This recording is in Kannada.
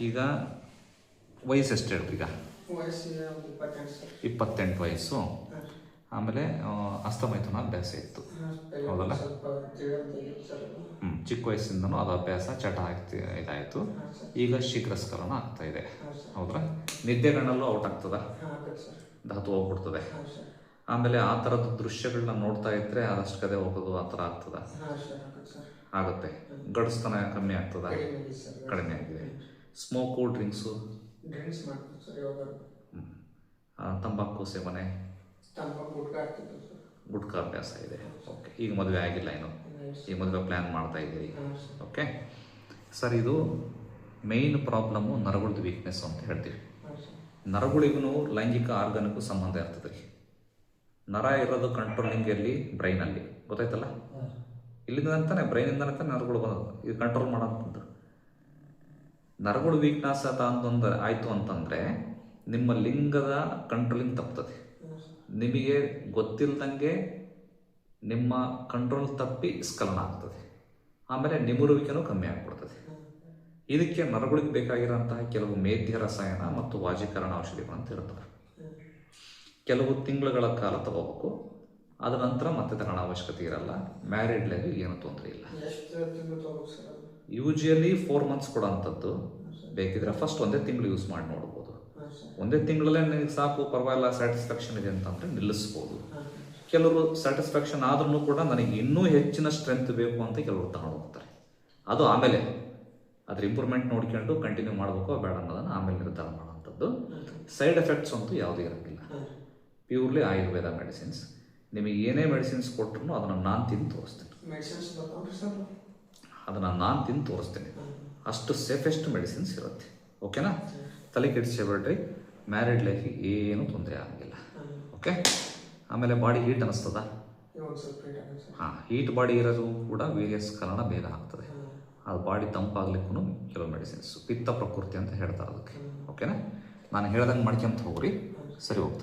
ಈಗ ವಯಸ್ಸು ಎಷ್ಟು ಹೇಳಿ? ಈಗ ವಯಸ್ಸಿಗೆ ಒಂದು 28 ಸರ್. 28 ವಯಸ್ಸು. ಆಮೇಲೆ ಹಸ್ತಮೈಥುನ ಅಭ್ಯಾಸ ಇತ್ತು, ಹೌದಲ್ಲ? ಚಿಕ್ಕ ವಯಸ್ಸಿಂದನೂ ಅದು ಅಭ್ಯಾಸ ಚಟ ಇದಾಯಿತು. ಈಗ ಶೀಘ್ರಸ್ಖಲನ ಆಗ್ತಾ ಇದೆ, ಹೌದಾ? ನಿದ್ದೆಗಣ್ಣಲ್ಲೂ ಔಟ್ ಆಗ್ತದ, ಧಾತು ಹೋಗ್ಬಿಡ್ತದೆ. ಆಮೇಲೆ ಆ ಥರದ ದೃಶ್ಯಗಳನ್ನ ನೋಡ್ತಾ ಇದ್ರೆ ಆದಷ್ಟು ಕದೆ ಹೋಗೋದು ಆ ಥರ ಆಗ್ತದ, ಆಗುತ್ತೆ. ಗಡಿಸ್ತನ ಕಮ್ಮಿ ಆಗ್ತದ, ಕಡಿಮೆ ಆಗಿದೆ. ಸ್ಮೋಕು, ಡ್ರಿಂಕ್ಸು, ತಂಬಾಕು ಸೇವನೆ, ಗುಟ್ಕಾ ಅಭ್ಯಾಸ ಇದೆ. ಓಕೆ, ಈಗ ಮದುವೆ ಆಗಿಲ್ಲ ಏನು? ಈ ಮದುವೆ ಪ್ಲ್ಯಾನ್ ಮಾಡ್ತಾ ಇದ್ದೀರಿ. ಓಕೆ ಸರ್, ಇದು ಮೇಯ್ನ್ ಪ್ರಾಬ್ಲಮ್ಮು ನರಗಳದ್ದು ವೀಕ್ನೆಸ್ ಅಂತ ಹೇಳ್ತೀವಿ. ನರಗಳಿಗೂ ಲೈಂಗಿಕ ಆರ್ಗನ್ಗೂ ಸಂಬಂಧ ಇರ್ತದೆ ರೀ. ನರ ಇರೋದು ಕಂಟ್ರೋಲಿಂಗ್ ಎಲ್ಲಿ? ಬ್ರೈನಲ್ಲಿ, ಗೊತ್ತಾಯ್ತಲ್ಲ? ಇಲ್ಲಿಂದ ಅಂತಾನೆ ಬ್ರೈನಿಂದನೇ ತಾನೆ ನರಗಳು ಬರೋದು, ಇದು ಕಂಟ್ರೋಲ್ ಮಾಡೋಂಥದ್ದು. ನರಗಳು ವೀಕ್ನೆಸ್ ಅಂತಂದು ಆಯಿತು ಅಂತಂದರೆ ನಿಮ್ಮ ಲಿಂಗದ ಕಂಟ್ರೋಲಿಂಗ್ ತಪ್ತದೆ. ನಿಮಗೆ ಗೊತ್ತಿಲ್ಲದಂಗೆ ನಿಮ್ಮ ಕಂಟ್ರೋಲ್ ತಪ್ಪಿ ಸ್ಖಲನ ಆಗ್ತದೆ. ಆಮೇಲೆ ನಿಮುರುವಿಕೆನೂ ಕಮ್ಮಿ ಆಗಿಬಿಡ್ತದೆ. ಇದಕ್ಕೆ ನರಗಳಿಗೆ ಬೇಕಾಗಿರೋಂತಹ ಕೆಲವು ಮೇಧ್ಯ ರಸಾಯನ ಮತ್ತು ವಾಜೀಕರಣ ಔಷಧಿಗಳು ಅಂತ ಇರ್ತವೆ. ಕೆಲವು ತಿಂಗಳುಗಳ ಕಾಲ ತಗೋಬೇಕು, ಅದ ನಂತರ ಮತ್ತೆ ತಗೊಳ್ಳೋ ಅವಶ್ಯಕತೆ ಇರಲ್ಲ. ಮ್ಯಾರಿಡ್ ಲೈಫ್ ಏನು ತೊಂದರೆ ಇಲ್ಲ. ಯೂಶುವಲಿ 4 ಮಂತ್ಸ್ ಕೊಡೋಂಥದ್ದು. ಬೇಕಿದ್ರೆ ಫಸ್ಟ್ ಒಂದೇ ತಿಂಗಳು ಯೂಸ್ ಮಾಡಿ ನೋಡ್ಬೋದು. ಒಂದೇ ತಿಂಗಳಲ್ಲೇ ನನಗೆ ಸಾಕು, ಪರವಾಗಿಲ್ಲ, ಸ್ಯಾಟಿಸ್ಫ್ಯಾಕ್ಷನ್ ಇದೆ ಅಂತಂದರೆ ನಿಲ್ಲಿಸ್ಬೋದು. ಕೆಲವರು ಸ್ಯಾಟಿಸ್ಫ್ಯಾಕ್ಷನ್ ಆದ್ರೂ ಕೂಡ ನನಗೆ ಇನ್ನೂ ಹೆಚ್ಚಿನ ಸ್ಟ್ರೆಂತ್ ಬೇಕು ಅಂತ ಕೆಲವರು ತಗೊಂಡು ಹೋಗ್ತಾರೆ. ಅದು ಆಮೇಲೆ ಅದ್ರ ಇಂಪ್ರೂವ್ಮೆಂಟ್ ನೋಡ್ಕೊಂಡು ಕಂಟಿನ್ಯೂ ಮಾಡಬೇಕು ಬೇಡ ಅನ್ನೋದನ್ನು ಆಮೇಲೆ ನಿರ್ಧಾರ ಮಾಡೋವಂಥದ್ದು. ಸೈಡ್ ಎಫೆಕ್ಟ್ಸ್ ಅಂತೂ ಯಾವುದೂ ಇರೋಂಗಿಲ್ಲ. Purely Ayurveda medicines. ನಿಮಗೆ ಏನೇ ಮೆಡಿಸಿನ್ಸ್ ಕೊಟ್ಟರು ಅದನ್ನು ನಾನು ತಿಂದು ತೋರಿಸ್ತೀನಿ. ಅದನ್ನು ನಾನು ತಿಂದು ತೋರಿಸ್ತೀನಿ. ಅಷ್ಟು ಸೇಫೆಸ್ಟ್ ಮೆಡಿಸಿನ್ಸ್ ಇರುತ್ತೆ. ಓಕೆನಾ? ತಲೆ ಕೆಡಿಸ್ಬೇಡ್ರಿ. ಮ್ಯಾರಿಡ್ ಲೈಫಿಗೆ ಏನೂ ತೊಂದರೆ ಆಗಂಗಿಲ್ಲ. ಓಕೆ. ಆಮೇಲೆ ಬಾಡಿ ಹೀಟ್ ಅನ್ನಿಸ್ತದ? ಹಾಂ, ಹೀಟ್ ಬಾಡಿ ಇರೋದು ಕೂಡ ವೀರ್ಯಸ್ಖಲನ ಬೇಗ ಆಗ್ತದೆ. ಅದು ಬಾಡಿ ತಂಪಾಗ್ಲಿಕ್ಕೂ ಕೆಲವು ಮೆಡಿಸಿನ್ಸ್ ಪಿತ್ತ ಪ್ರಕೃತಿ ಅಂತ ಹೇಳ್ತಾರೆ ಅದಕ್ಕೆ. ಓಕೆನಾ? ನಾನು ಹೇಳ್ದಂಗೆ ಮಾಡ್ಕೊಂತ ಹೋಗ್ರಿ, ಸರಿ ಹೋಗ್ತದೆ.